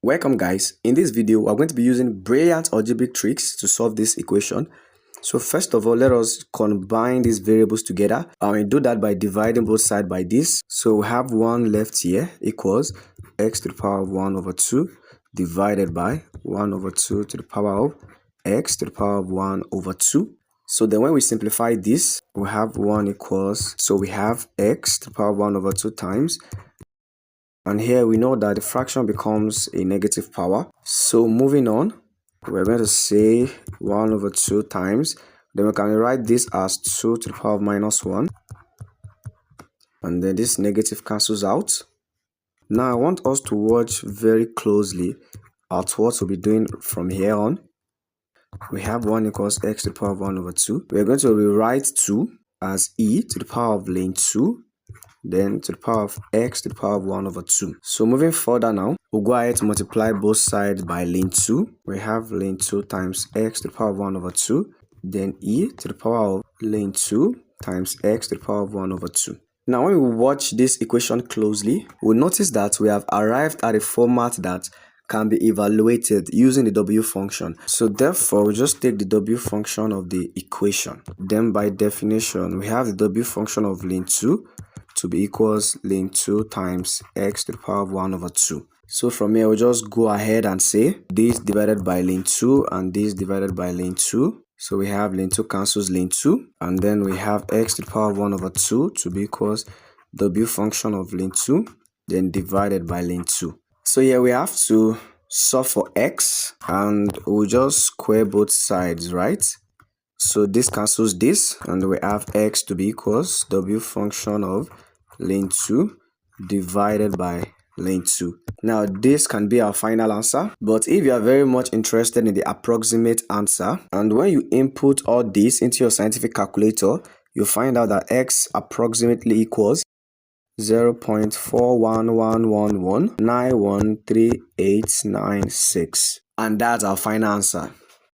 Welcome guys. In this video, we're going to be using brilliant algebraic tricks to solve this equation. So first of all, let us combine these variables together. And we do that by dividing both sides by this. So we have 1 left here equals x to the power of 1 over 2 divided by 1 over 2 to the power of x to the power of 1 over 2. So then when we simplify this, we have 1 equals, so we have x to the power of 1 over 2 times. And here we know that the fraction becomes a negative power. So moving on, we're going to say 1 over 2 times. Then we can write this as 2 to the power of minus 1. And then this negative cancels out. Now I want us to watch very closely at what we'll be doing from here on. We have 1 equals x to the power of 1 over 2. We're going to rewrite 2 as e to the power of ln 2. Then to the power of x to the power of 1 over 2. So moving further now, we'll go ahead to multiply both sides by ln 2. We have ln 2 times x to the power of 1 over 2. Then e to the power of ln 2 times x to the power of 1 over 2. Now when we watch this equation closely, we'll notice that we have arrived at a format that can be evaluated using the w function. So therefore, we just take the w function of the equation. Then by definition, we have the w function of ln 2 to be equals ln 2 times x to the power of 1 over 2. So from here, we'll just go ahead and say this divided by ln 2 and this divided by ln 2. So we have ln 2 cancels ln 2. And then we have x to the power of 1 over 2 to be equals w function of ln 2, then divided by ln 2. So here we have to solve for x and we'll just square both sides, right? So this cancels this and we have x to be equals w function of ln 2 divided by ln 2. Now this can be our final answer, but if you are very much interested in the approximate answer, and when you input all this into your scientific calculator, you find out that x approximately equals 0.41111911386, and that's our final answer.